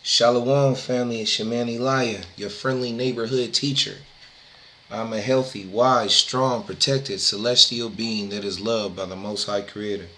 Shalom family, it's your man Eliyah, your friendly neighborhood teacher. I'm a healthy, wise, strong, protected, celestial being that is loved by the Most High Creator.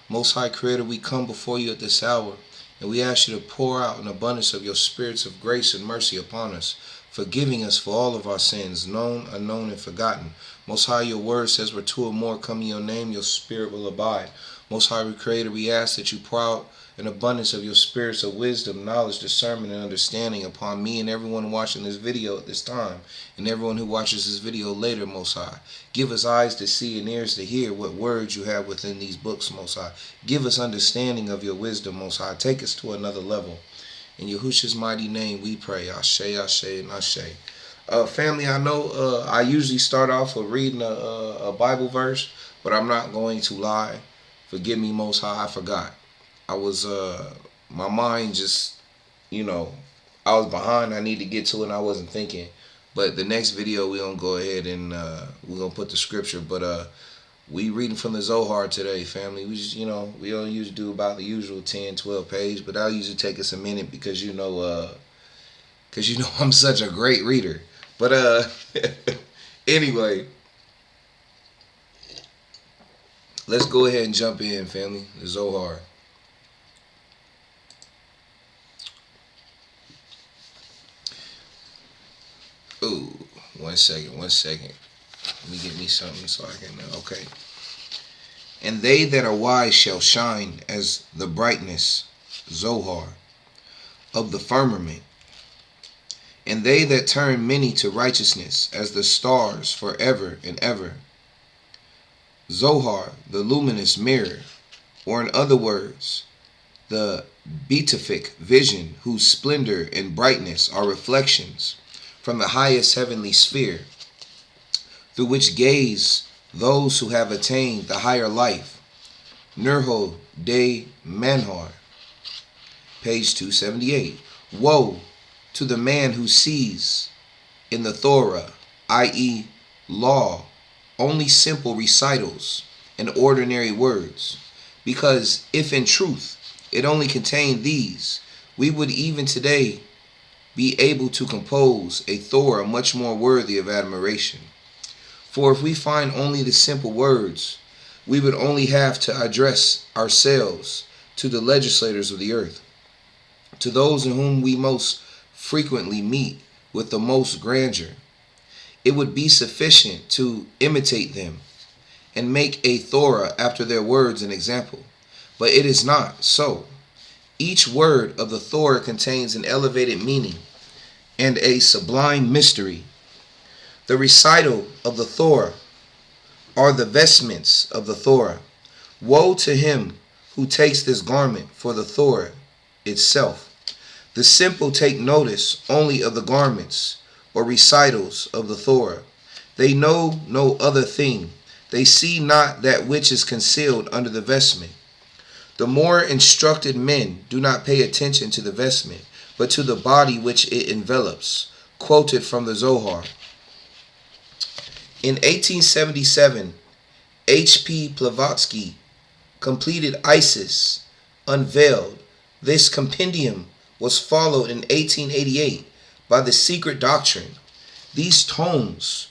Most High Creator, we come before you at this hour, and we ask you to pour out an abundance of your spirits of grace and mercy upon us, forgiving us for all of our sins, known, unknown, and forgotten. Most High, your word says where two or more come in your name, your spirit will abide. Most High Creator, we ask that you pour out an abundance of your spirits of wisdom, knowledge, discernment, and understanding upon me and everyone watching this video at this time, and everyone who watches this video later, Most High. Give us eyes to see and ears to hear what words you have within these books, Most High. Give us understanding of your wisdom, Most High. Take us to another level. In Yahushua's mighty name we pray. Ashe, Ashe, and Ashe. Family, I know I usually start off with reading a Bible verse, but I'm not going to lie. Forgive me, Most High, I forgot. I was, my mind just, I was behind. I need to get to it and I wasn't thinking. But the next video, we're going to go ahead and we're going to put the scripture. But we reading from the Zohar today, family. We just, we don't usually do about the usual 10, 12 page. But that'll usually take us a minute because, I'm such a great reader. But anyway, let's go ahead and jump in, family. The Zohar. Ooh, one second. Let me get me something so I can, okay. And they that are wise shall shine as the brightness, Zohar, of the firmament. And they that turn many to righteousness as the stars forever and ever. Zohar, the luminous mirror, or in other words, the beatific vision whose splendor and brightness are reflections from the highest heavenly sphere, through which gaze those who have attained the higher life. Nurho de Manhar, page 278. Woe to the man who sees in the Torah, i.e. law, only simple recitals and ordinary words, because if in truth it only contained these, we would even today be able to compose a Torah much more worthy of admiration. For if we find only the simple words, we would only have to address ourselves to the legislators of the earth, to those in whom we most frequently meet with the most grandeur. It would be sufficient to imitate them and make a Torah after their words and example. But it is not so. Each word of the Torah contains an elevated meaning and a sublime mystery. The recital of the Torah are the vestments of the Torah. Woe to him who takes this garment for the Torah itself. The simple take notice only of the garments or recitals of the Torah. They know no other thing. They see not that which is concealed under the vestment. The more instructed men do not pay attention to the vestment, but to the body which it envelops. Quoted from the Zohar. In 1877, H.P. Blavatsky completed Isis Unveiled. This compendium was followed in 1888 by The Secret Doctrine. These tomes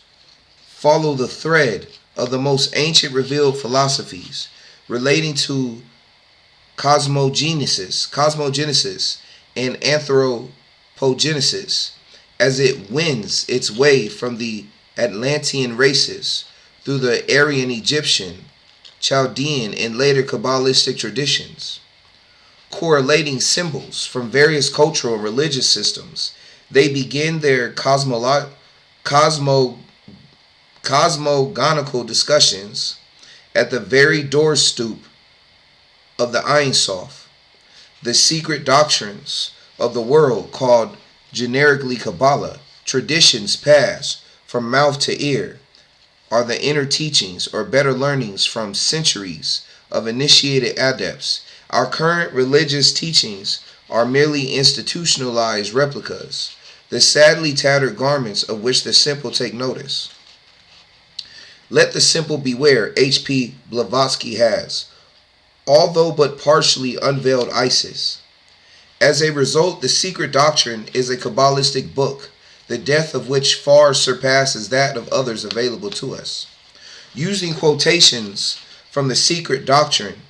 follow the thread of the most ancient revealed philosophies relating to cosmogenesis and anthropogenesis as it wends its way from the Atlantean races through the Aryan Egyptian, Chaldean, and later Kabbalistic traditions. Correlating symbols from various cultural and religious systems, they begin their cosmogonical discussions at the very doorstep of the Ein Sof. The secret doctrines of the world, called generically Kabbalah, traditions passed from mouth to ear, are the inner teachings or better learnings from centuries of initiated adepts. Our current religious teachings are merely institutionalized replicas, the sadly tattered garments of which the simple take notice. Let the simple beware, H.P. Blavatsky has, although but partially unveiled Isis, As a result, The Secret Doctrine is a Kabbalistic book, the depth of which far surpasses that of others available to us. Using quotations from The Secret Doctrine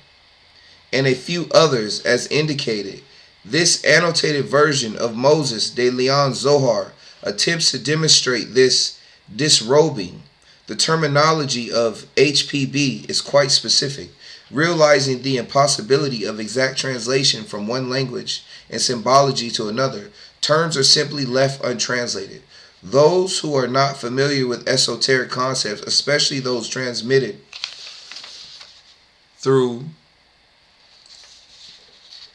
and a few others as indicated, this annotated version of Moses de Eliyah Zohar attempts to demonstrate this disrobing. The terminology of HPB is quite specific, realizing the impossibility of exact translation from one language and symbology to another. Terms are simply left untranslated. Those who are not familiar with esoteric concepts, especially those transmitted through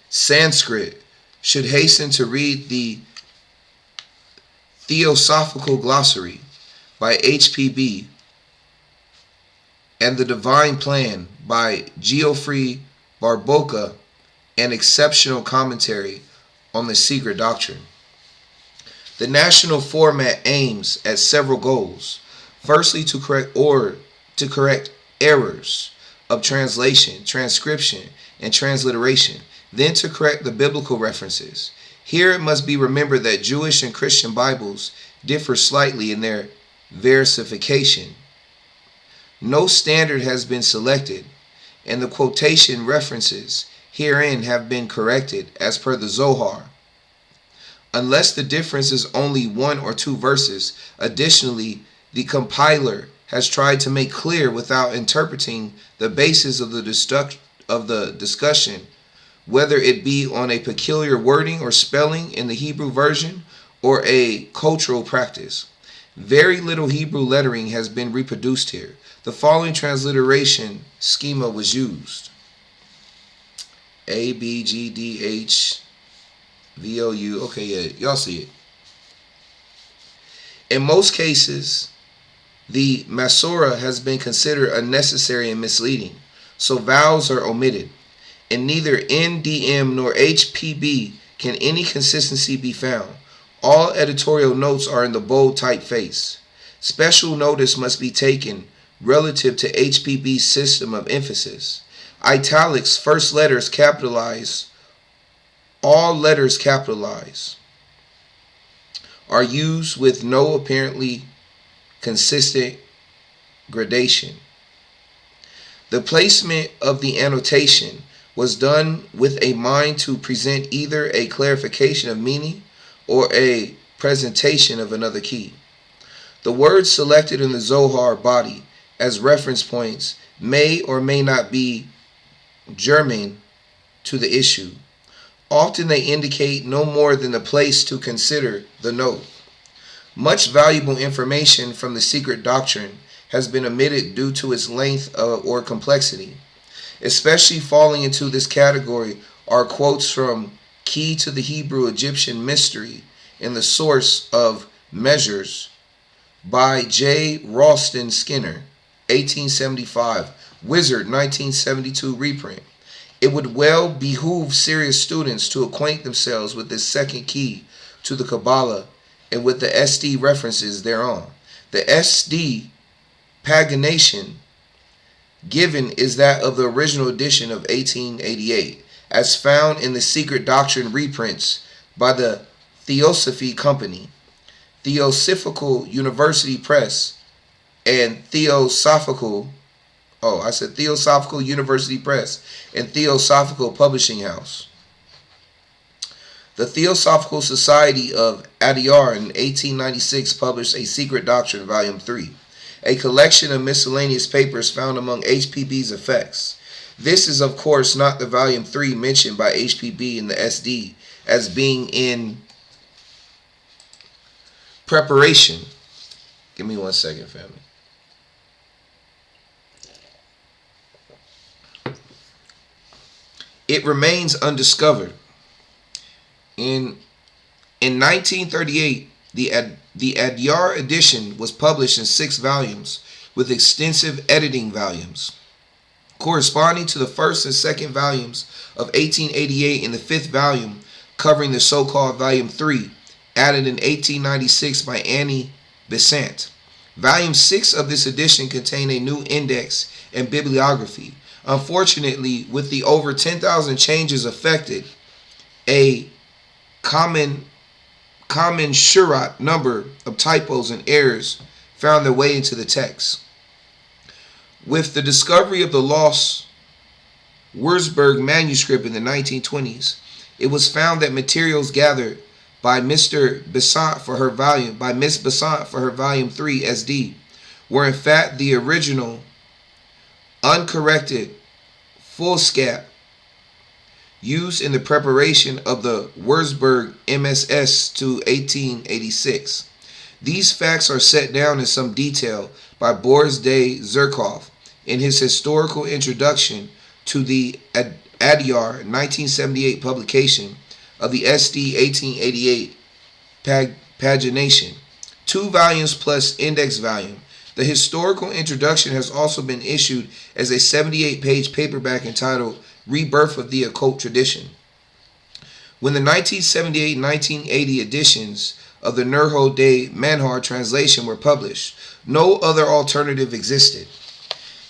Sanskrit, should hasten to read the Theosophical Glossary by HPB and The Divine Plan by Geoffrey Barboca, an exceptional commentary on The Secret Doctrine. The national format aims at several goals. Firstly, to correct errors of translation, transcription, and transliteration. Then to correct the biblical references. Here it must be remembered that Jewish and Christian Bibles differ slightly in their versification. No standard has been selected, and the quotation references herein have been corrected as per the Zohar, unless the difference is only one or two verses. Additionally, the compiler has tried to make clear without interpreting the basis of the discussion, whether it be on a peculiar wording or spelling in the Hebrew version or a cultural practice. Very little Hebrew lettering has been reproduced here. The following transliteration schema was used: A, B, G, D, H, V, O, U. Okay, yeah, y'all see it. In most cases, the Masorah has been considered unnecessary and misleading, so vowels are omitted. In neither NDM nor HPB can any consistency be found. All editorial notes are in the bold typeface. Special notice must be taken relative to HPB's system of emphasis. Italics, first letters capitalized, all letters capitalized, are used with no apparently consistent gradation. The placement of the annotation was done with a mind to present either a clarification of meaning or a presentation of another key. The words selected in the Zohar body as reference points may or may not be germane to the issue. Often they indicate no more than the place to consider the note. Much valuable information from The Secret Doctrine has been omitted due to its length or complexity. Especially falling into this category are quotes from Key to the Hebrew-Egyptian Mystery in the Source of Measures by J. Ralston Skinner, 1875, Wizard, 1972 reprint. It would well behoove serious students to acquaint themselves with this second key to the Kabbalah and with the SD references thereon. The SD pagination given is that of the original edition of 1888, as found in the Secret Doctrine reprints by the Theosophy Company, Theosophical University Press, and Theosophical University Press and Theosophical Publishing House. The Theosophical Society of Adiyar in 1896 published A Secret Doctrine, Volume 3, a collection of miscellaneous papers found among HPB's effects. This is, of course, not the Volume 3 mentioned by HPB in the SD as being in preparation. Give me 1 second, family. It remains undiscovered. In 1938, the Adiyar edition was published in 6 volumes with extensive editing volumes, corresponding to the first and second volumes of 1888 and the 5th volume covering the so-called Volume 3, added in 1896 by Annie Besant. Volume 6 of this edition contained a new index and bibliography. Unfortunately, with the over 10,000 changes affected, a common shurat number of typos and errors found their way into the text. With the discovery of the lost Wurzburg manuscript in the 1920s, it was found that materials gathered by Miss Besant for her volume 3 SD were in fact the original uncorrected foolscap used in the preparation of the Wurzburg MSS to 1886. These facts are set down in some detail by Boris de Zirkov in his historical introduction to the Adyar 1978 publication of the SD 1888 pagination, 2 volumes plus index volume. The historical introduction has also been issued as a 78-page paperback entitled Rebirth of the Occult Tradition. When the 1978-1980 editions of the Nurho de Manhar translation were published, no other alternative existed.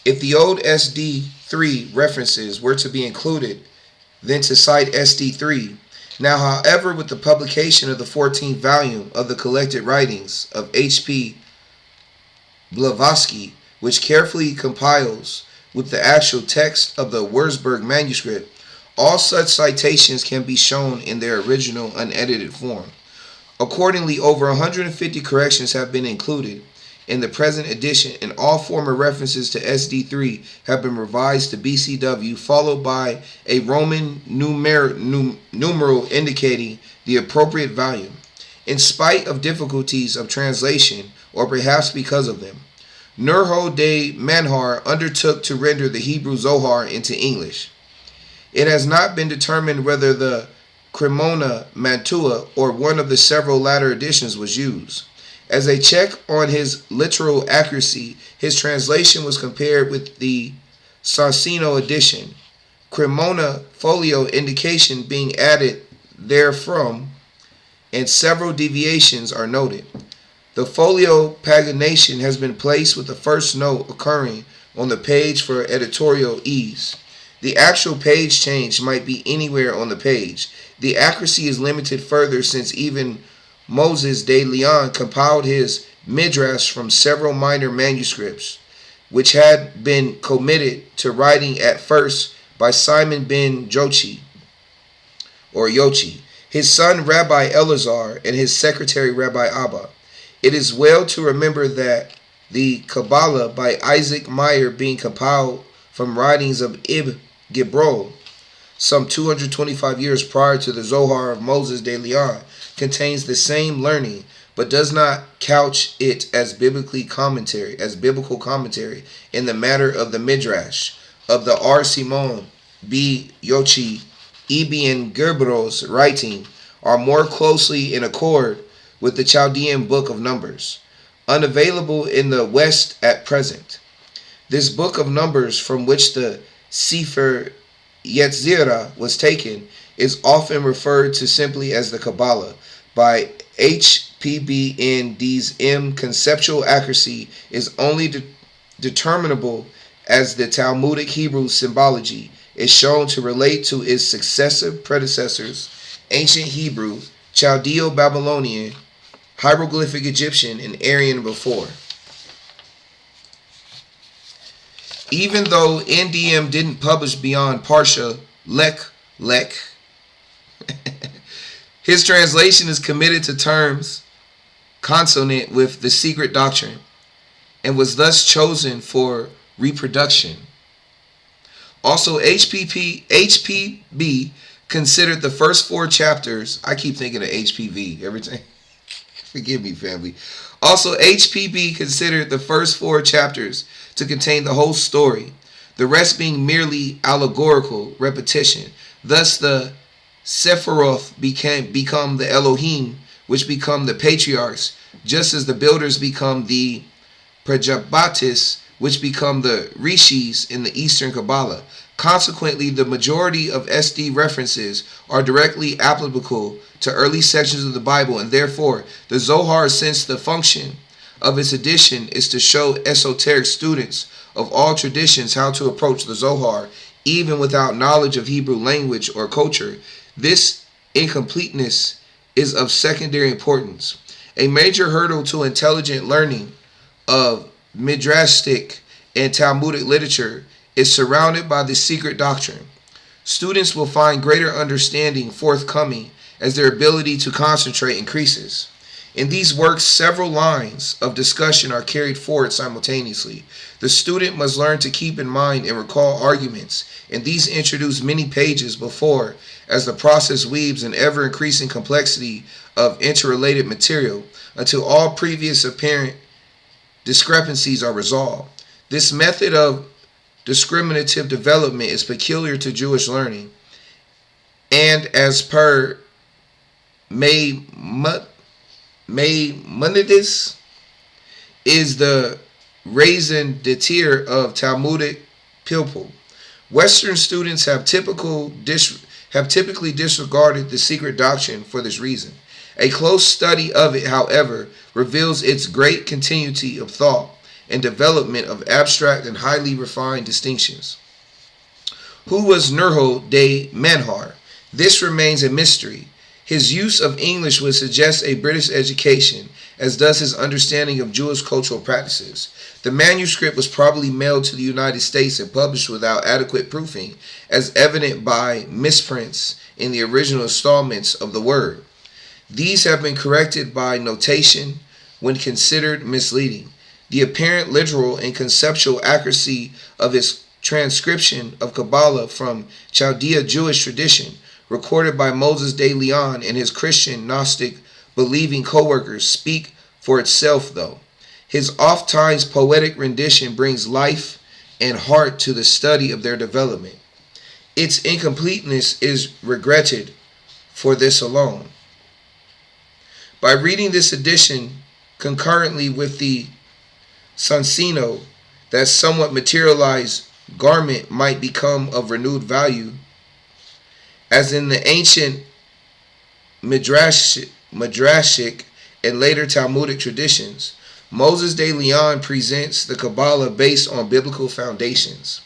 If the old SD3 references were to be included, then to cite SD3. Now, however, with the publication of the 14th volume of the collected writings of H.P. Blavatsky, which carefully compiles with the actual text of the Wurzburg manuscript, all such citations can be shown in their original unedited form. Accordingly, over 150 corrections have been included in the present edition, and all former references to SD3 have been revised to BCW, followed by a Roman numeral indicating the appropriate volume. In spite of difficulties of translation, or perhaps because of them, Nurho de Manhar undertook to render the Hebrew Zohar into English. It has not been determined whether the Cremona Mantua or one of the several latter editions was used. As a check on his literal accuracy, his translation was compared with the Sansino edition, Cremona folio indication being added therefrom, and several deviations are noted. The folio pagination has been placed with the first note occurring on the page for editorial ease. The actual page change might be anywhere on the page. The accuracy is limited further since even Moses de Leon compiled his midrash from several minor manuscripts, which had been committed to writing at first by Simon ben Yochi, his son Rabbi Elazar, and his secretary Rabbi Abba. It is well to remember that the Kabbalah by Isaac Meyer, being compiled from writings of Ibn Gibrol, some 225 years prior to the Zohar of Moses de Leon, contains the same learning, but does not couch it as biblical commentary in the matter of the Midrash of the R. Simon B. Yochi, Ibn Gerbrol's writing, are more closely in accord with the Chaldean Book of Numbers, unavailable in the West at present. This Book of Numbers, from which the Sefer Yetzirah was taken, is often referred to simply as the Kabbalah by HPBN. Conceptual accuracy is only determinable as the Talmudic Hebrew symbology is shown to relate to its successive predecessors, ancient Hebrew, Chaldeo-Babylonian, hieroglyphic Egyptian, and Aryan before. Even though NDM didn't publish beyond Parsha Lek, his translation is committed to terms consonant with the secret doctrine and was thus chosen for reproduction. Also, HPB considered the first 4 chapters. I keep thinking of HPV every time. Forgive me, family. Also, HPB considered the first 4 chapters to contain the whole story, the rest being merely allegorical repetition. Thus, the Sephiroth become the Elohim, which become the patriarchs, just as the builders become the Prajapatis, which become the Rishis in the Eastern Kabbalah. Consequently, the majority of SD references are directly applicable to early sections of the Bible, and therefore the Zohar, since the function of its edition is to show esoteric students of all traditions how to approach the Zohar, even without knowledge of Hebrew language or culture, this incompleteness is of secondary importance. A major hurdle to intelligent learning of midrashic and Talmudic literature is surrounded by the secret doctrine. Students will find greater understanding forthcoming as their ability to concentrate increases. In these works, several lines of discussion are carried forward simultaneously. The student must learn to keep in mind and recall arguments, and these introduce many pages before as the process weaves an ever-increasing complexity of interrelated material until all previous apparent discrepancies are resolved. This method of discriminative development is peculiar to Jewish learning, and as per Maimonides, is the raison d'etre of Talmudic pupil. Western students have typically disregarded the secret doctrine for this reason. A close study of it, however, reveals its great continuity of thought and development of abstract and highly refined distinctions. Who was Nerho de Manhar? This remains a mystery. His use of English would suggest a British education, as does his understanding of Jewish cultural practices. The manuscript was probably mailed to the United States and published without adequate proofing, as evident by misprints in the original installments of the word. These have been corrected by notation when considered misleading. The apparent literal and conceptual accuracy of his transcription of Kabbalah from Chaldea Jewish tradition, recorded by Moses de Leon and his Christian Gnostic believing co-workers, speak for itself, though. His oft-times poetic rendition brings life and heart to the study of their development. Its incompleteness is regretted for this alone. By reading this edition concurrently with the Sansino, that somewhat materialized garment might become of renewed value, as in the ancient Midrashic and later Talmudic traditions. Moses de Leon presents the Kabbalah based on biblical foundations.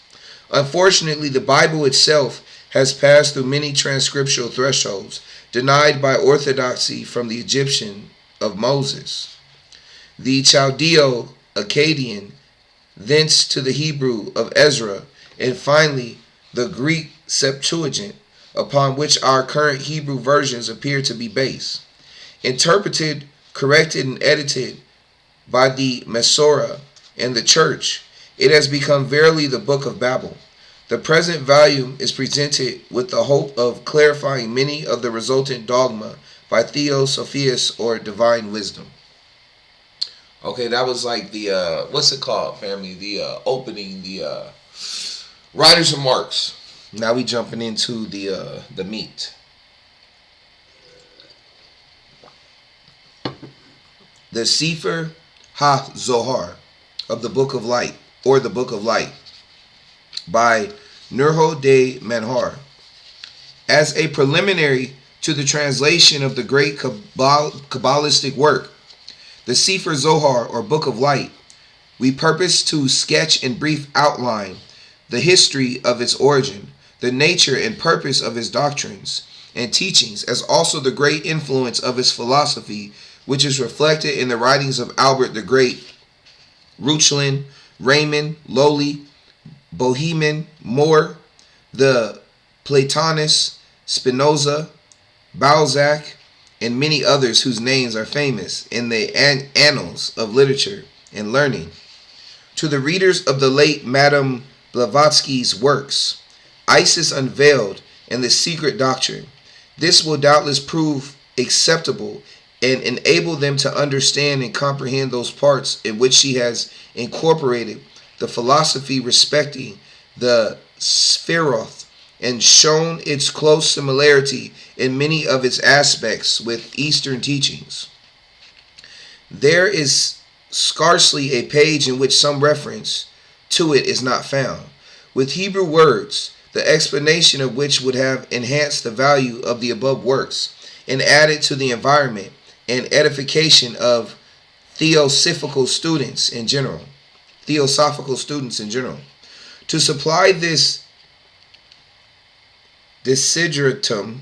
Unfortunately, the Bible itself has passed through many transcriptional thresholds, denied by orthodoxy from the Egyptian of Moses, the Chaldeo-Akkadian, thence to the Hebrew of Ezra, and finally the Greek Septuagint, upon which our current Hebrew versions appear to be based. Interpreted, corrected, and edited by the Masorah and the Church, it has become verily the Book of Babel. The present volume is presented with the hope of clarifying many of the resultant dogma by Theosophists or divine wisdom. Okay, that was like the, what's it called, family? The opening, the writer's remarks. Now we jumping into the meat. The Sefer HaZohar of the Book of Light, or the Book of Light, by Nerho de Manhar. As a preliminary to the translation of the great Kabbalistic work, the Sefer Zohar, or Book of Light, we purpose to sketch in brief outline the history of its origin, the nature and purpose of its doctrines and teachings, as also the great influence of its philosophy, which is reflected in the writings of Albert the Great, Reuchlin, Raymond, Lowly, Boheman, Moore, the Platonists, Spinoza, Balzac, and many others whose names are famous in the annals of literature and learning. To the readers of the late Madame Blavatsky's works, Isis Unveiled and the Secret Doctrine, this will doubtless prove acceptable and enable them to understand and comprehend those parts in which she has incorporated the philosophy respecting the Sphäroth and shown its close similarity in many of its aspects with Eastern teachings. There is scarcely a page in which some reference to it is not found, with Hebrew words, the explanation of which would have enhanced the value of the above works and added to the environment and edification of theosophical students in general. To supply this desideratum,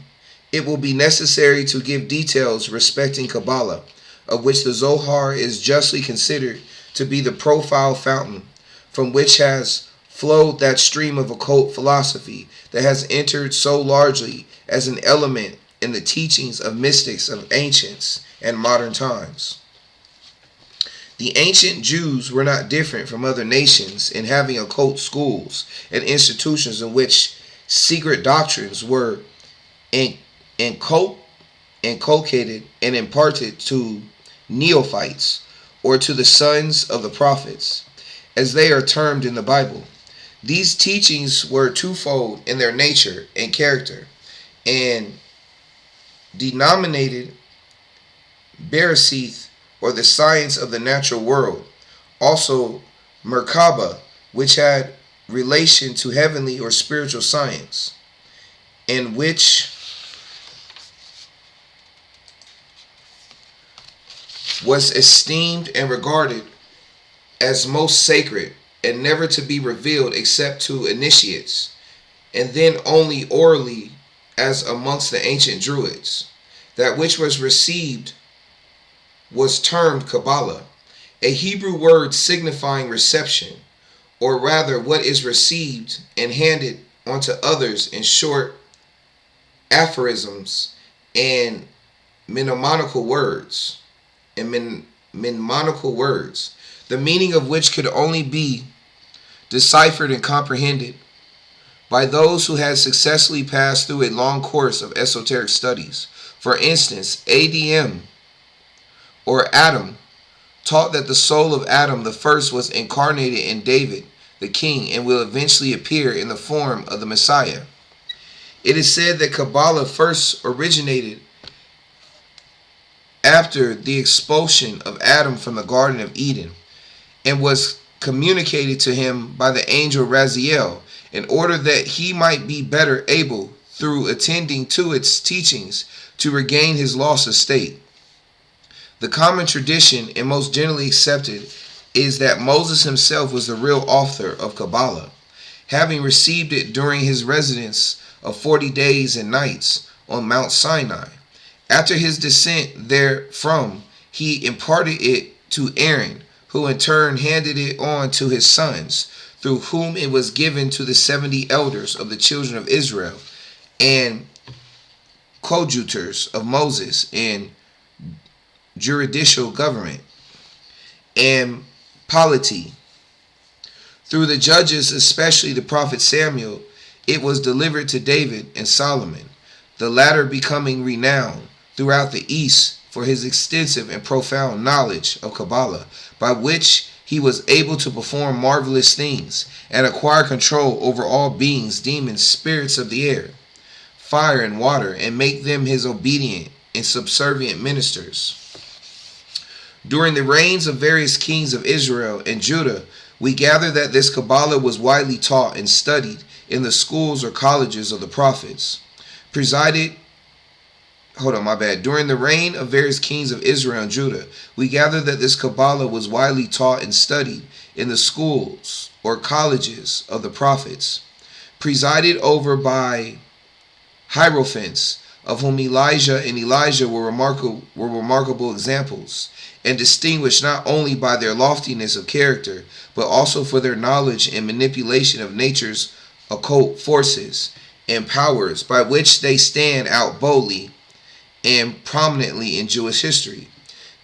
it will be necessary to give details respecting Kabbalah, of which the Zohar is justly considered to be the profile fountain, from which has flowed that stream of occult philosophy that has entered so largely as an element in the teachings of mystics of ancients and modern times. The ancient Jews were not different from other nations in having occult schools and institutions in which secret doctrines were inculcated and imparted to neophytes, or to the sons of the prophets, as they are termed in the Bible. These teachings were twofold in their nature and character, and denominated Bereshith, or the science of the natural world, also Merkaba, which had relation to heavenly or spiritual science, and which was esteemed and regarded as most sacred and never to be revealed except to initiates, and then only orally as amongst the ancient Druids. That which was received was termed Kabbalah, a Hebrew word signifying reception, or rather what is received and handed onto others in short aphorisms and mnemonical words, the meaning of which could only be deciphered and comprehended by those who had successfully passed through a long course of esoteric studies. For instance, ADM, or Adam, taught that the soul of Adam the first was incarnated in David, the king, and will eventually appear in the form of the Messiah. It is said that Kabbalah first originated after the expulsion of Adam from the Garden of Eden, and was communicated to him by the angel Raziel, in order that he might be better able, through attending to its teachings, to regain his lost estate. The common tradition, and most generally accepted, is that Moses himself was the real author of Kabbalah, having received it during his residence of 40 days and nights on Mount Sinai. After his descent therefrom, he imparted it to Aaron, who in turn handed it on to his sons, through whom it was given to the 70 elders of the children of Israel, and coadjutors of Moses in juridical government, and polity. Through the judges, especially the prophet Samuel, it was delivered to David and Solomon, the latter becoming renowned throughout the East for his extensive and profound knowledge of Kabbalah, by which he was able to perform marvelous things and acquire control over all beings, demons, spirits of the air, fire and water, and make them his obedient and subservient ministers. During the reigns of various kings of Israel and Judah, we gather that this Kabbalah was widely taught and studied in the schools or colleges of the prophets. During the reign of various kings of Israel and Judah, we gather that this Kabbalah was widely taught and studied in the schools or colleges of the prophets, presided over by hierophants, of whom Elijah and Elijah were remarkable examples, and distinguished not only by their loftiness of character, but also for their knowledge and manipulation of nature's occult forces and powers, by which they stand out boldly and prominently in Jewish history.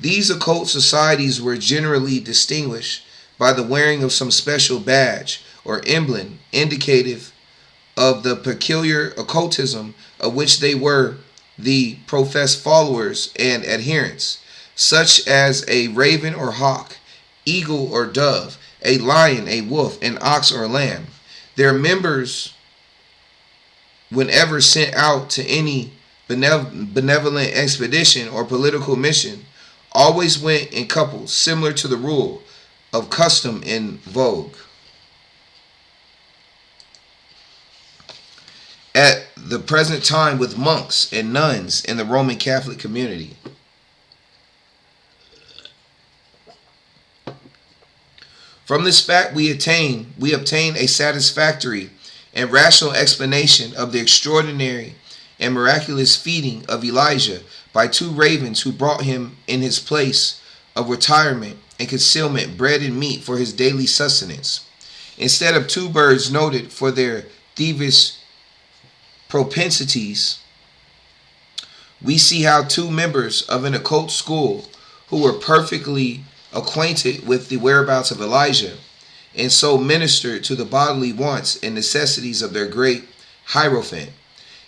These occult societies were generally distinguished by the wearing of some special badge or emblem indicative of the peculiar occultism of which they were the professed followers and adherents, such as a raven or hawk, eagle or dove, a lion, a wolf, an ox or a lamb. Their members, whenever sent out to any benevolent expedition or political mission, always went in couples, similar to the rule of custom in vogue at the present time with monks and nuns in the Roman Catholic community. From this fact we obtain a satisfactory and rational explanation of the extraordinary and miraculous feeding of Elijah by 2 ravens who brought him in his place of retirement and concealment bread and meat for his daily sustenance, instead of 2 birds noted for their thievish propensities. We see how 2 members of an occult school who were perfectly acquainted with the whereabouts of Elijah and so ministered to the bodily wants and necessities of their great Hierophant.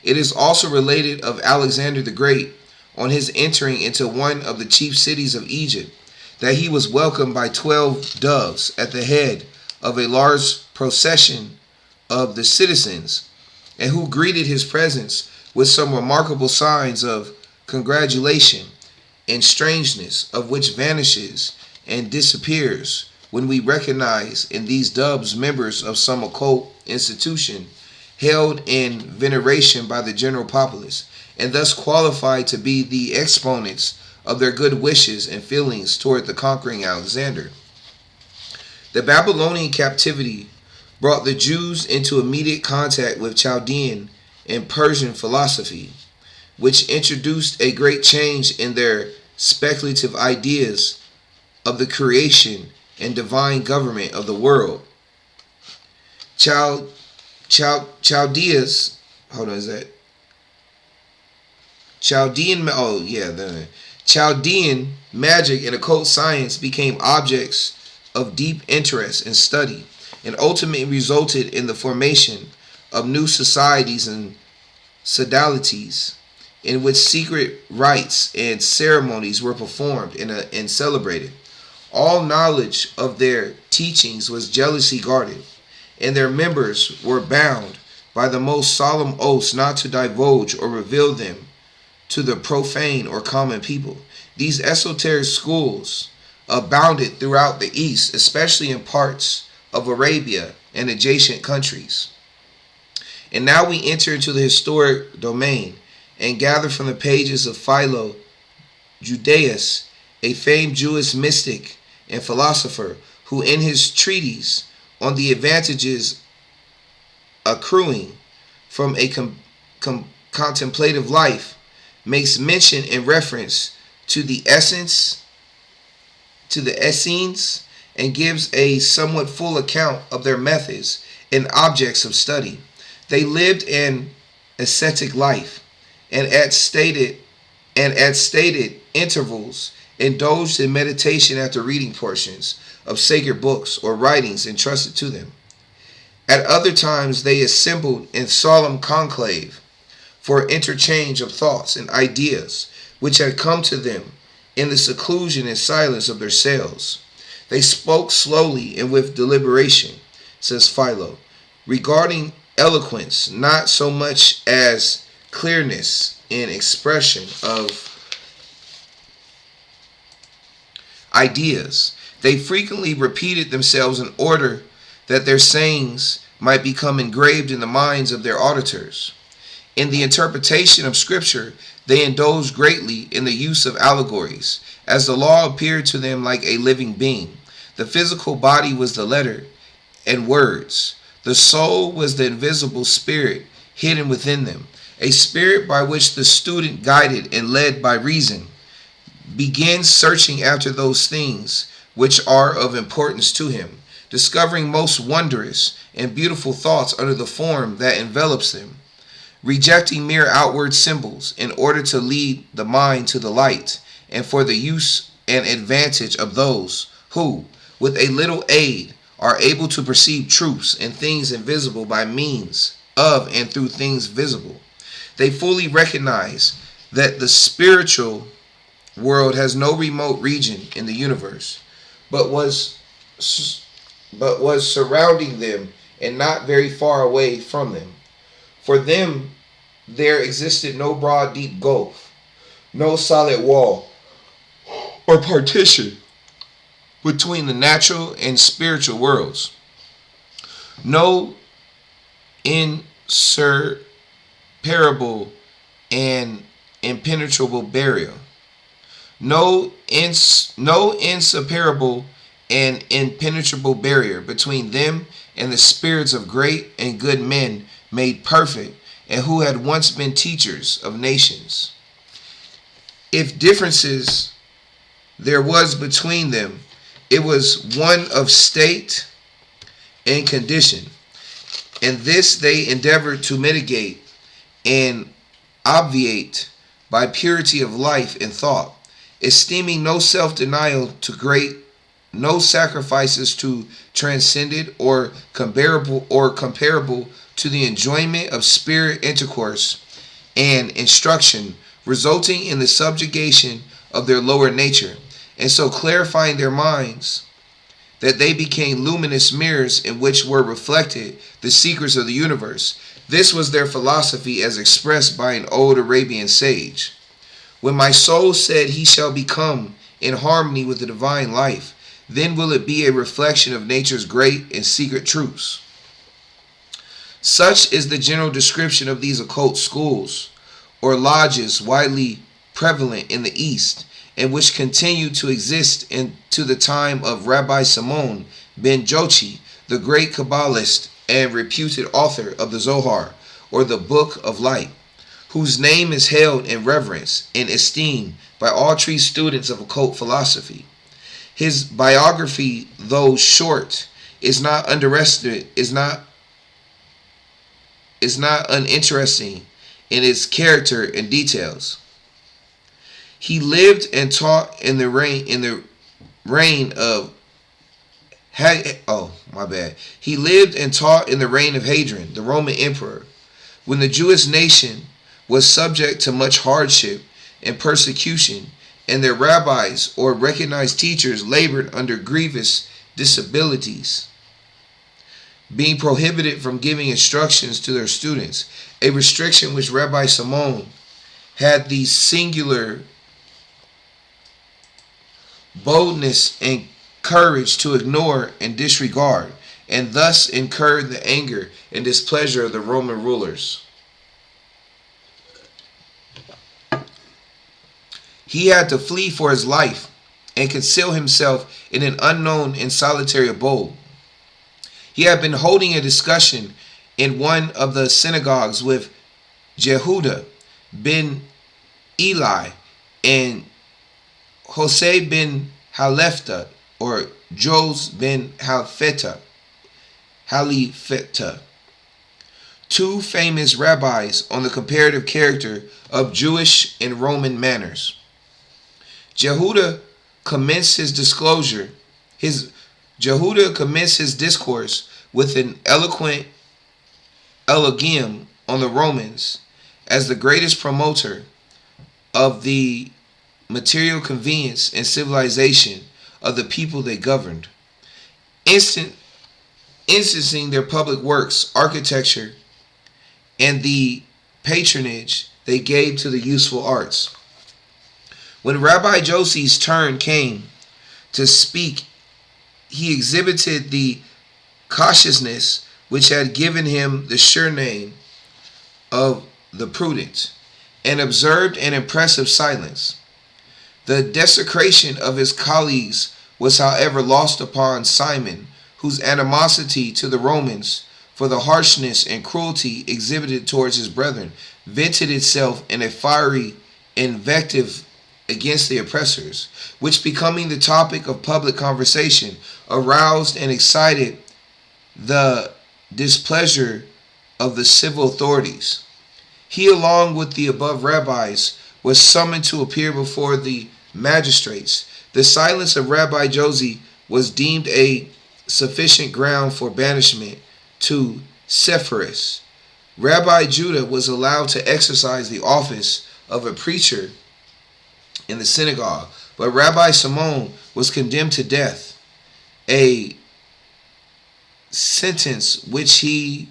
It is also related of Alexander the Great, on his entering into one of the chief cities of Egypt, that he was welcomed by 12 doves at the head of a large procession of the citizens, and who greeted his presence with some remarkable signs of congratulation and strangeness, of which vanishes and disappears when we recognize in these doves members of some occult institution held in veneration by the general populace, and thus qualified to be the exponents of their good wishes and feelings toward the conquering Alexander. The Babylonian captivity brought the Jews into immediate contact with Chaldean and Persian philosophy, which introduced a great change in their speculative ideas of the creation and divine government of the world. Chaldeans, hold on, is that Chaldean? Oh yeah, Chaldean magic and occult science became objects of deep interest and study, and ultimately resulted in the formation of new societies and sodalities, in which secret rites and ceremonies were performed and celebrated. All knowledge of their teachings was jealously guarded, and their members were bound by the most solemn oaths not to divulge or reveal them to the profane or common people. These esoteric schools abounded throughout the East, especially in parts of Arabia and adjacent countries. And now we enter into the historic domain and gather from the pages of Philo Judaeus, a famed Jewish mystic and philosopher, who in his treatise on the advantages accruing from a contemplative life makes mention in reference to the Essenes, and gives a somewhat full account of their methods and objects of study. They lived an ascetic life, and at stated intervals indulged in meditation after reading portions of sacred books or writings entrusted to them. At other times they assembled in solemn conclave for interchange of thoughts and ideas which had come to them in the seclusion and silence of their cells. They spoke slowly and with deliberation, says Philo, regarding eloquence not so much as clearness in expression of ideas. They frequently repeated themselves in order that their sayings might become engraved in the minds of their auditors. In the interpretation of Scripture, they indulged greatly in the use of allegories, as the law appeared to them like a living being. The physical body was the letter and words. The soul was the invisible spirit hidden within them, a spirit by which the student, guided and led by reason, begins searching after those things which are of importance to him, discovering most wondrous and beautiful thoughts under the form that envelops them, rejecting mere outward symbols in order to lead the mind to the light, and for the use and advantage of those who, with a little aid, are able to perceive truths and things invisible by means of and through things visible. They fully recognize that the spiritual world has no remote region in the universe, but was surrounding them and not very far away from them. For them, there existed no broad, deep gulf, no solid wall or partition between the natural and spiritual worlds, no insuperable and impenetrable barrier, no insuperable and impenetrable barrier between them and the spirits of great and good men made perfect and who had once been teachers of nations. If differences there was between them, it was one of state and condition, and this they endeavored to mitigate and obviate by purity of life and thought, esteeming no self-denial too great, no sacrifices too transcendent or comparable to the enjoyment of spirit intercourse and instruction, resulting in the subjugation of their lower nature, and so clarifying their minds that they became luminous mirrors in which were reflected the secrets of the universe. This was their philosophy as expressed by an old Arabian sage. When my soul said he shall become in harmony with the divine life, then will it be a reflection of nature's great and secret truths. Such is the general description of these occult schools or lodges widely prevalent in the East, and which continued to exist into the time of Rabbi Simon ben Jochi, the great Kabbalist and reputed author of the Zohar, or the Book of Light, whose name is held in reverence and esteem by all true students of occult philosophy. His biography, though short, is not uninteresting in its character and details. He lived and taught in the reign of Hadrian, the Roman emperor, when the Jewish nation was subject to much hardship and persecution, and their rabbis or recognized teachers labored under grievous disabilities, being prohibited from giving instructions to their students, a restriction which Rabbi Simon had the singular boldness and courage to ignore and disregard, and thus incurred the anger and displeasure of the Roman rulers. He had to flee for his life and conceal himself in an unknown and solitary abode. He had been holding a discussion in one of the synagogues with Jehuda ben Eli and Jose ben Halefta, or Jos ben Halfeta, two famous rabbis on the comparative character of Jewish and Roman manners. Jehuda commenced his discourse with an eloquent eulogium on the Romans as the greatest promoter of the material convenience and civilization of the people they governed, instancing their public works, architecture, and the patronage they gave to the useful arts. When Rabbi Josi's turn came to speak, he exhibited the cautiousness which had given him the surname of the prudent, and observed an impressive silence. The desecration of his colleagues was, however, lost upon Simon, whose animosity to the Romans for the harshness and cruelty exhibited towards his brethren vented itself in a fiery invective against the oppressors, which, becoming the topic of public conversation, aroused and excited the displeasure of the civil authorities. He, along with the above rabbis, was summoned to appear before the magistrates. The silence of Rabbi Josi was deemed a sufficient ground for banishment to Sepphoris. Rabbi Judah was allowed to exercise the office of a preacher in the synagogue, but Rabbi Simon was condemned to death, a sentence which he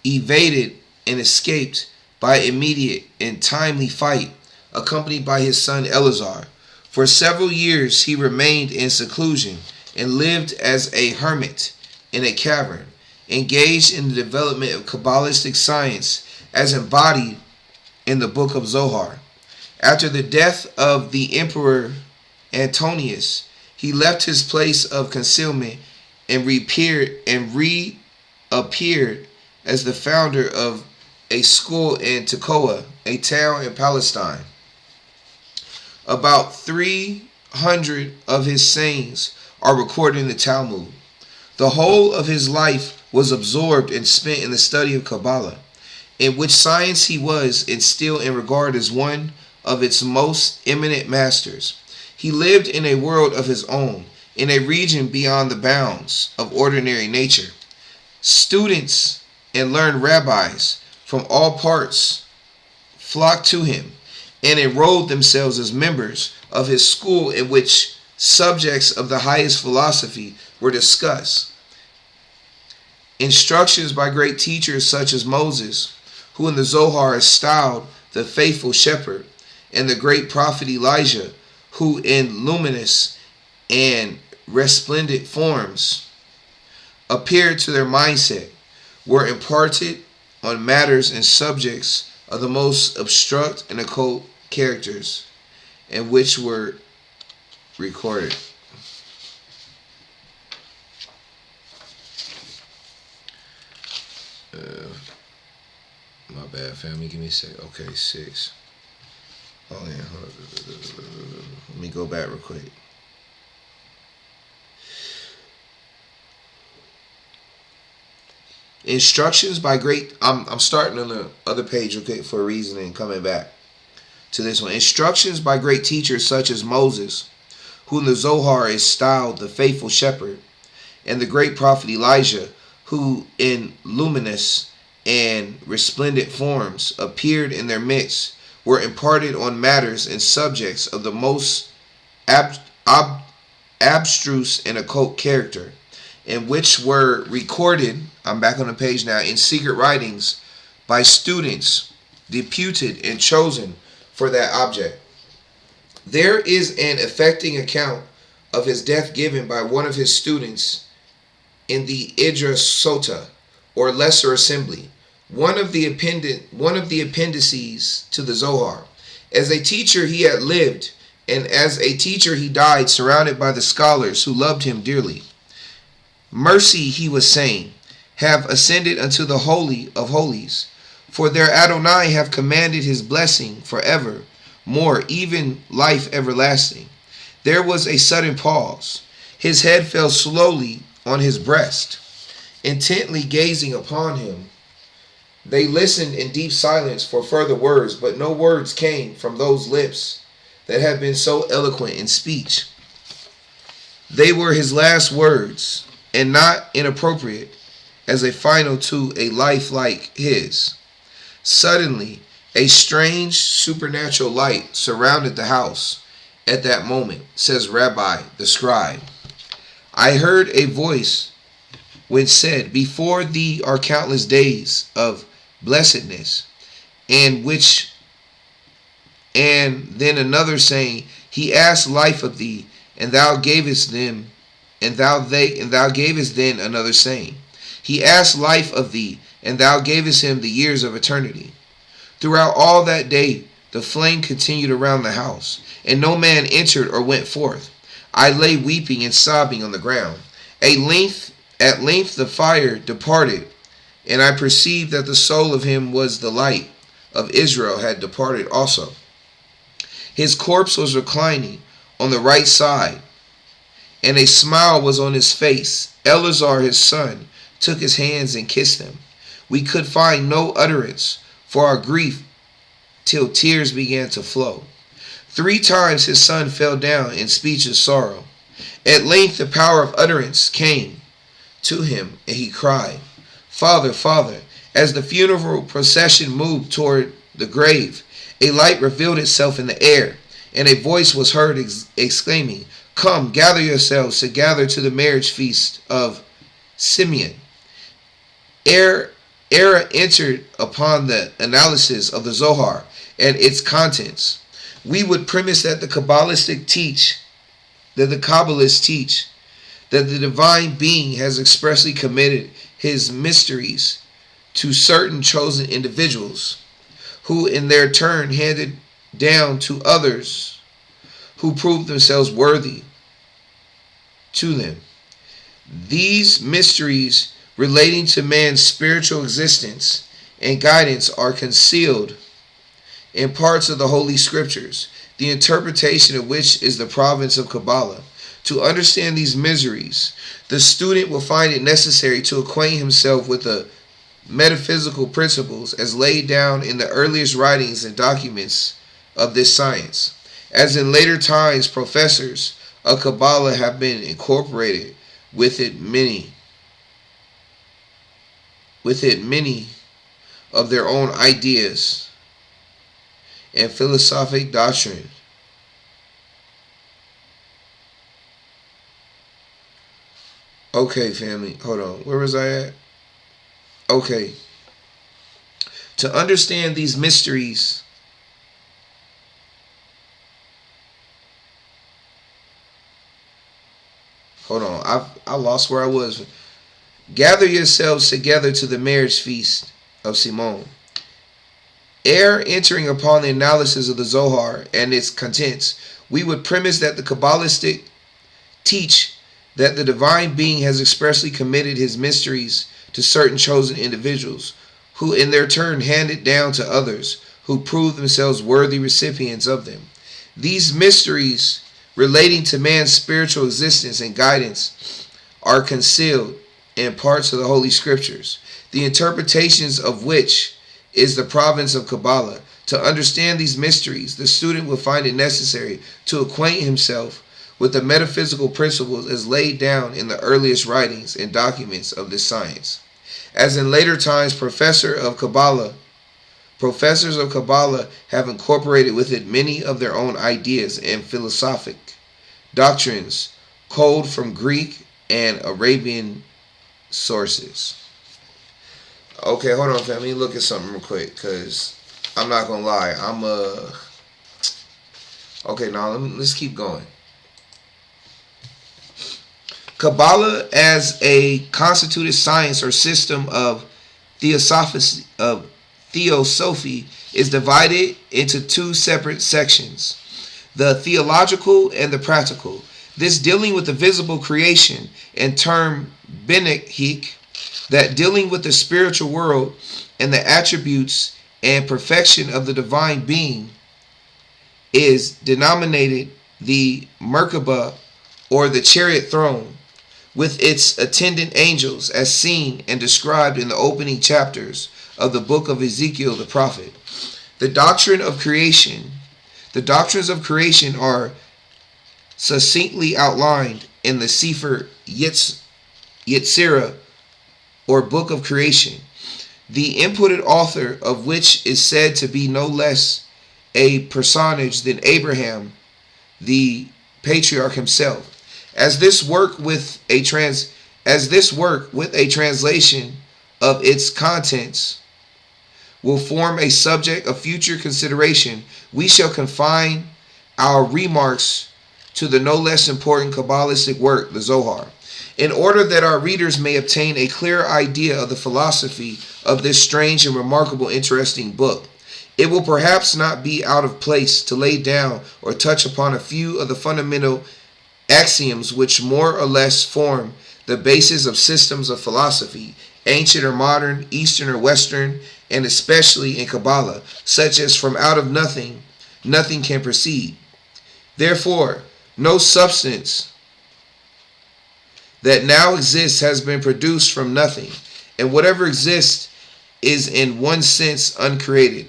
evaded and escaped by immediate and timely fight, accompanied by his son Eleazar. For several years he remained in seclusion and lived as a hermit in a cavern, engaged in the development of Kabbalistic science as embodied in the Book of Zohar. After the death of the Emperor Antonius, he left his place of concealment and reappeared as the founder of a school in Tekoa, a town in Palestine. About 300 of his sayings are recorded in the Talmud. The whole of his life was absorbed and spent in the study of Kabbalah, in which science he was and still in regard as one of its most eminent masters. He lived in a world of his own, in a region beyond the bounds of ordinary nature. Students and learned rabbis from all parts flocked to him and enrolled themselves as members of his school, in which subjects of the highest philosophy were discussed. Instructions by great teachers such as Moses, who in the Zohar is styled the faithful shepherd, and the great prophet Elijah, who in luminous and resplendent forms appeared to their mindset, were imparted on matters and subjects of the most abstract and occult characters, and which were recorded. My bad, family. Give me a sec. Okay, 6. Oh yeah. Let me go back real quick. Instructions by great. I'm starting on the other page, okay, for a reason, and coming back to this one. Instructions by great teachers such as Moses, who in the Zohar is styled the faithful shepherd, and the great prophet Elijah, who in luminous and resplendent forms appeared in their midst, were imparted on matters and subjects of the most abstruse and occult character, and which were recorded, I'm back on the page now, in secret writings by students deputed and chosen for that object. There is an affecting account of his death given by one of his students in the Idris Sota, or Lesser Assembly, one of the appendices to the Zohar. As a teacher he had lived, and as a teacher he died, surrounded by the scholars who loved him dearly. Mercy, he was saying, have ascended unto the Holy of Holies, for their Adonai have commanded his blessing forever, more, even life everlasting. There was a sudden pause. His head fell slowly on his breast. Intently gazing upon him, they listened in deep silence for further words, but no words came from those lips that had been so eloquent in speech. They were his last words, and not inappropriate as a final to a life like his. Suddenly, a strange supernatural light surrounded the house at that moment, says Rabbi the scribe. I heard a voice which said, before thee are countless days of blessedness, and then another saying, he asked life of thee, and thou gavest them, and thou gavest then another saying, he asked life of thee, and thou gavest him the years of eternity. Throughout all that day the flame continued around the house, and no man entered or went forth. I lay weeping and sobbing on the ground. At length the fire departed, and I perceived that the soul of him was the light of Israel had departed also. His corpse was reclining on the right side, and a smile was on his face. Eleazar his son took his hands and kissed them. We could find no utterance for our grief till tears began to flow. 3 times his son fell down in speech of sorrow. At length the power of utterance came to him, and he cried, Father, Father. As the funeral procession moved toward the grave, a light revealed itself in the air, and a voice was heard exclaiming, Come, gather yourselves to gather to the marriage feast of Simeon. Ere entered upon the analysis of the Zohar and its contents, we would premise that the Kabbalists teach that the divine being has expressly committed his mysteries to certain chosen individuals, who in their turn handed down to others who proved themselves worthy to them. These mysteries relating to man's spiritual existence and guidance are concealed in parts of the Holy Scriptures, the interpretation of which is the province of Kabbalah. To understand these mysteries, the student will find it necessary to acquaint himself with the metaphysical principles as laid down in the earliest writings and documents of this science. As in later times, professors of Kabbalah have been incorporated with it many of their own ideas and philosophic doctrine. Okay, family, hold on. Where was I at? Okay. To understand these mysteries, hold on, I lost where I was. Gather yourselves together to the marriage feast of Simon. Ere entering upon the analysis of the Zohar and its contents, we would premise that the Kabbalistic teach that the divine being has expressly committed his mysteries to certain chosen individuals, who in their turn hand it down to others, who prove themselves worthy recipients of them. These mysteries relating to man's spiritual existence and guidance are concealed in parts of the Holy Scriptures, the interpretations of which is the province of Kabbalah. To understand these mysteries, the student will find it necessary to acquaint himself with the metaphysical principles as laid down in the earliest writings and documents of this science. As in later times, professors of Kabbalah have incorporated with it many of their own ideas and philosophic doctrines culled from Greek and Arabian sources. Okay, hold on, fam. Let me look at something real quick, because I'm not going to lie. Okay, now let's keep going. Kabbalah as a constituted science or system of theosophy is divided into two separate sections, the theological and the practical. This dealing with the visible creation and term Bereshith, that dealing with the spiritual world and the attributes and perfection of the divine being, is denominated the Merkabah, or the chariot throne, with its attendant angels, as seen and described in the opening chapters of the book of Ezekiel the prophet. The doctrines of creation are succinctly outlined in the Sefer Yetzirah, or book of creation, the inputted author of which is said to be no less a personage than Abraham, the patriarch himself. As this work with a translation of its contents will form a subject of future consideration, we shall confine our remarks to the no less important Kabbalistic work, the Zohar, in order that our readers may obtain a clear idea of the philosophy of this strange and remarkable interesting book. It will perhaps not be out of place to lay down or touch upon a few of the fundamental axioms which more or less form the basis of systems of philosophy, ancient or modern, Eastern or Western, and especially in Kabbalah, such as from out of nothing, nothing can proceed. Therefore, no substance that now exists has been produced from nothing, and whatever exists is in one sense uncreated.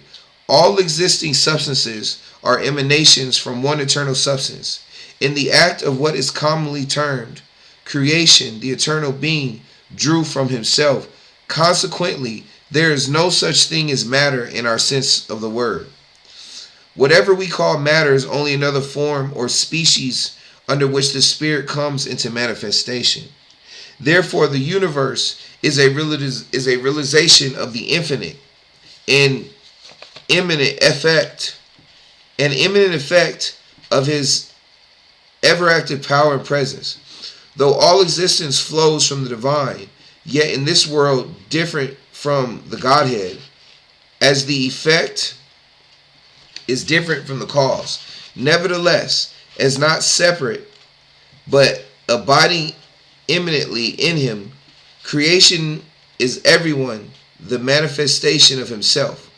All existing substances are emanations from one eternal substance. In the act of what is commonly termed creation, the eternal being drew from himself. Consequently, there is no such thing as matter in our sense of the word. Whatever we call matter is only another form or species under which the spirit comes into manifestation. Therefore, the universe is a realization of the infinite and immanent effect of his ever-active power and presence. Though all existence flows from the divine, yet in this world different from the Godhead, as the effect is different from the cause. Nevertheless, as not separate, but abiding immanently in him, creation is everyone the manifestation of himself.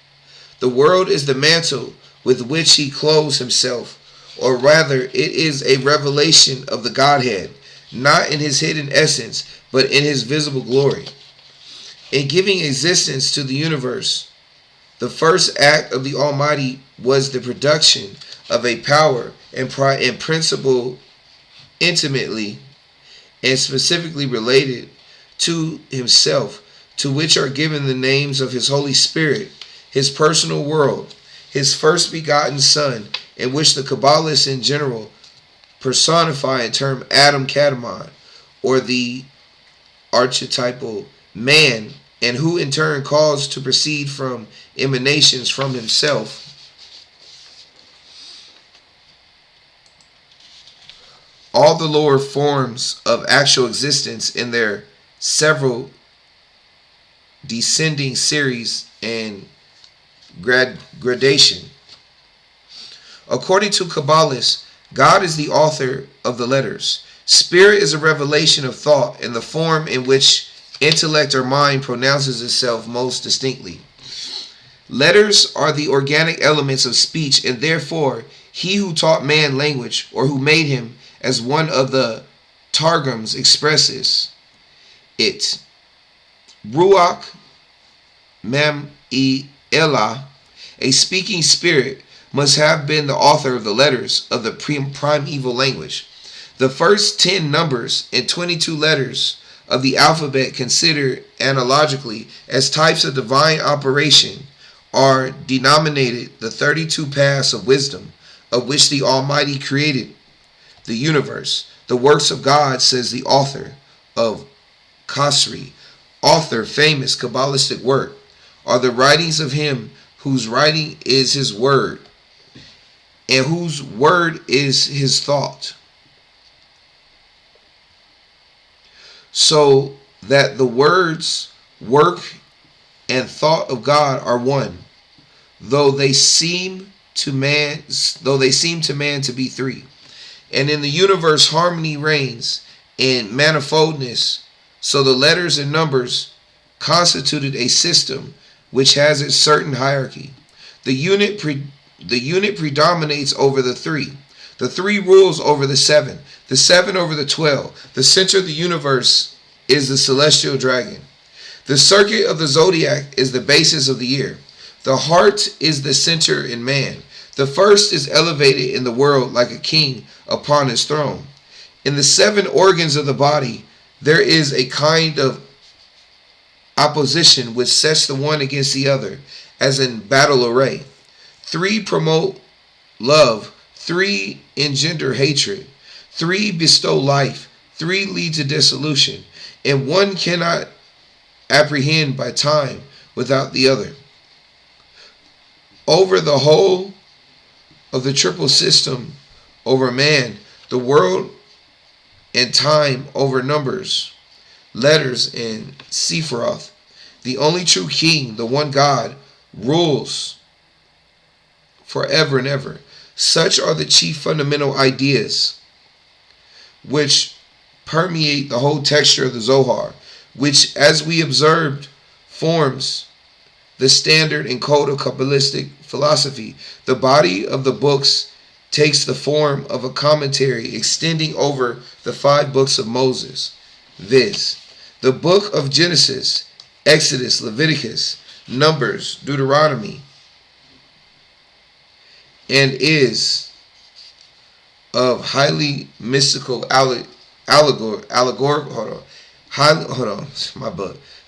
The world is the mantle with which he clothes himself, or rather, it is a revelation of the Godhead, not in his hidden essence, but in his visible glory. In giving existence to the universe, the first act of the Almighty was the production of a power and principle intimately and specifically related to himself, to which are given the names of his Holy Spirit, his personal world, his first begotten Son, in which the Kabbalists in general personify and term Adam Kadmon, or the archetypal man, and who in turn calls to proceed from emanations from himself. All the lower forms of actual existence in their several descending series and gradation. According to Kabbalists, God is the author of the letters. Spirit is a revelation of thought in the form in which intellect or mind pronounces itself most distinctly. Letters are the organic elements of speech, and therefore he who taught man language, or who made him, as one of the Targums expresses it, Ruach Mem-e-Elah, a speaking spirit, must have been the author of the letters of the primeval language. The first 10 numbers and 22 letters of the alphabet, considered analogically as types of divine operation, are denominated the 32 paths of wisdom, of which the Almighty created the universe. The works of God, says the author of Kasri, author, famous Kabbalistic work, are the writings of him whose writing is his word, and whose word is his thought. So that the words, work, and thought of God are one, though they seem to man to be three. And in the universe harmony reigns in manifoldness, so the letters and numbers constituted a system which has its certain hierarchy. The unit predominates over the three. The three rules over the seven over the 12. The center of the universe is the celestial dragon. The circuit of the zodiac is the basis of the year. The heart is the center in man. The first is elevated in the world like a king upon his throne. In the 7 organs of the body, there is a kind of opposition which sets the one against the other, as in battle array. 3 promote love, 3 engender hatred, 3 bestow life, 3 lead to dissolution, and one cannot apprehend by time without the other. Over the whole of the triple system, over man, the world, and time, over numbers, letters, and Sephiroth, the only true king, the one God, rules forever and ever. Such are the chief fundamental ideas which permeate the whole texture of the Zohar, which, as we observed, forms the standard and code of Kabbalistic philosophy. The body of the books takes the form of a commentary extending over the 5 books of Moses, viz., the book of Genesis, Exodus, Leviticus, Numbers, Deuteronomy, and is of highly mystical allegorical.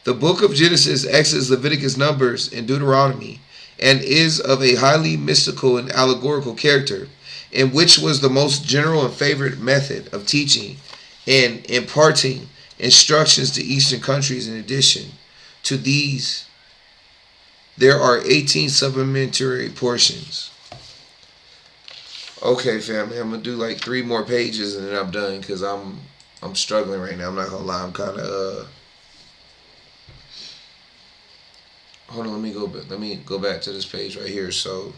The book of Genesis, Exodus, Leviticus, Numbers, and Deuteronomy, and is of a highly mystical and allegorical character, in which was the most general and favorite method of teaching and imparting instructions to Eastern countries. In addition to these, there are 18 supplementary portions. Okay, family, I'm gonna do like 3 more pages and then I'm done, because I'm struggling right now. I'm not gonna lie. I'm kind of hold on. Let me go back to this page right here. So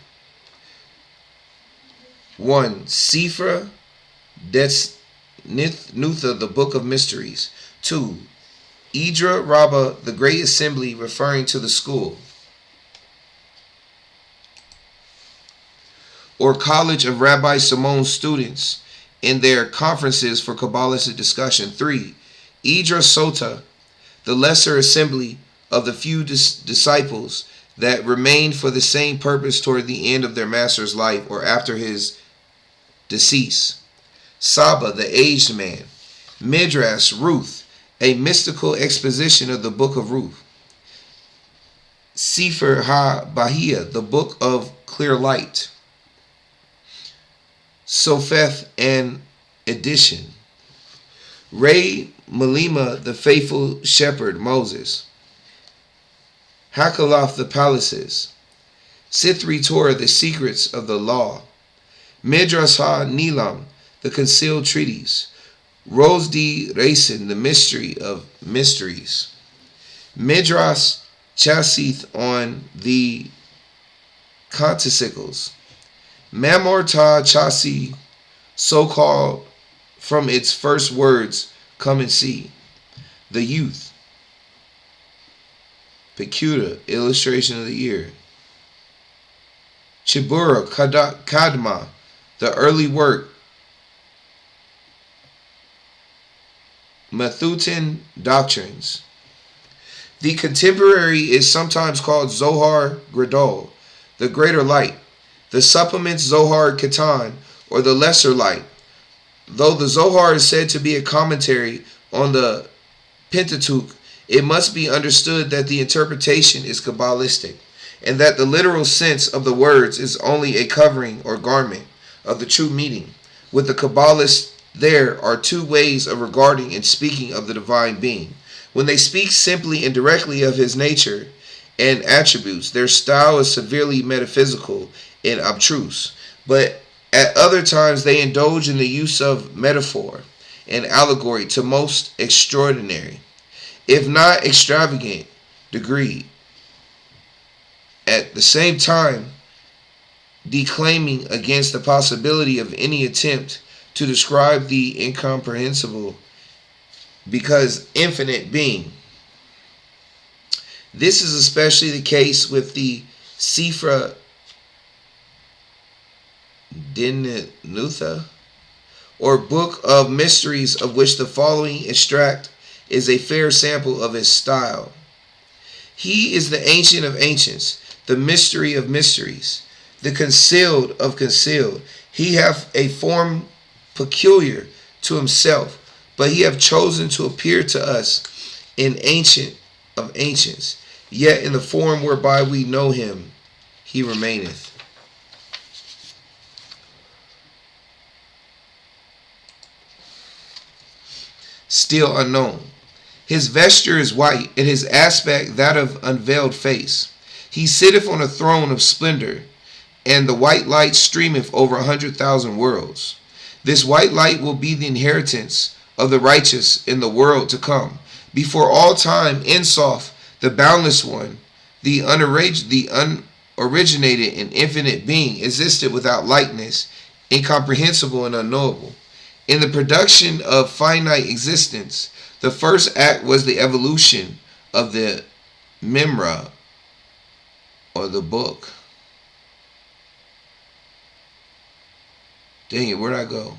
1. Sephra Nutha, the Book of Mysteries. 2. Idra Rabbah, the Great Assembly, referring to the school or college of Rabbi Simon's students in their conferences for Kabbalistic discussion. 3. Idra Sota, the lesser assembly of the few disciples that remained for the same purpose toward the end of their master's life or after his decease. Saba, the aged man. Midrash, Ruth, a mystical exposition of the book of Ruth. Sefer HaBahia, the book of clear light. Sopheth, an edition. Ray Malima, the faithful shepherd, Moses. Hakaloth, the palaces. Sithri Torah, the secrets of the law. Midrash HaNilam, the concealed treaties. Rosdi Racin, the mystery of mysteries. Midrash Chasith, on the canticles. Mamorta Chasi, so-called from its first words, come and see. The youth. Pekuta, illustration of the year. Chibura Kadma, the early work. Methutin doctrines. The contemporary is sometimes called Zohar Gradol, the greater light. The supplements Zohar Katan, or the lesser light. Though the Zohar is said to be a commentary on the Pentateuch, it must be understood that the interpretation is Kabbalistic, and that the literal sense of the words is only a covering or garment of the true meaning. With the Kabbalists, there are two ways of regarding and speaking of the divine being. When they speak simply and directly of his nature and attributes, their style is severely metaphysical and abstruse. But at other times they indulge in the use of metaphor and allegory to most extraordinary, if not extravagant, degree. At the same time, declaiming against the possibility of any attempt to describe the incomprehensible because infinite being. This is especially the case with the Sifra Dinutha, or Book of Mysteries, of which the following extract is a fair sample of his style. He is the ancient of ancients, the mystery of mysteries, the concealed of concealed. He hath a form peculiar to himself, but he hath chosen to appear to us in ancient of ancients, yet in the form whereby we know him, he remaineth. Still unknown. His vesture is white, and his aspect that of unveiled face. He sitteth on a throne of splendor, and the white light streameth over 100,000 worlds. This white light will be the inheritance of the righteous in the world to come. Before all time, Ensof, the boundless one, the unoriginated and infinite being, existed without likeness, incomprehensible and unknowable. In the production of finite existence, the first act was the evolution of the Memra, or the book. Dang it, where'd I go?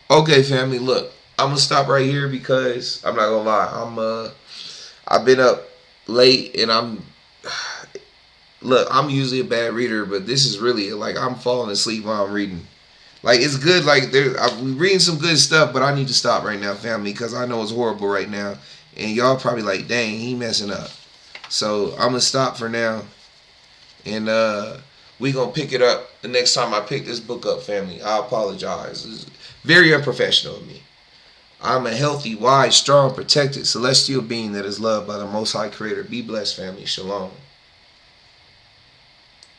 Okay, family, look, I'm gonna stop right here because I'm not gonna lie. I've been up late and I'm usually a bad reader, but this is really like I'm falling asleep while I'm reading. Like, it's good, like I'm reading some good stuff, but I need to stop right now, family, because I know it's horrible right now, and y'all probably like, dang, he messing up. So I'm gonna stop for now, and we gonna pick it up the next time I pick this book up, family. I apologize. It's very unprofessional of me. I'm a healthy, wise, strong, protected, celestial being that is loved by the Most High Creator. Be blessed, family. Shalom.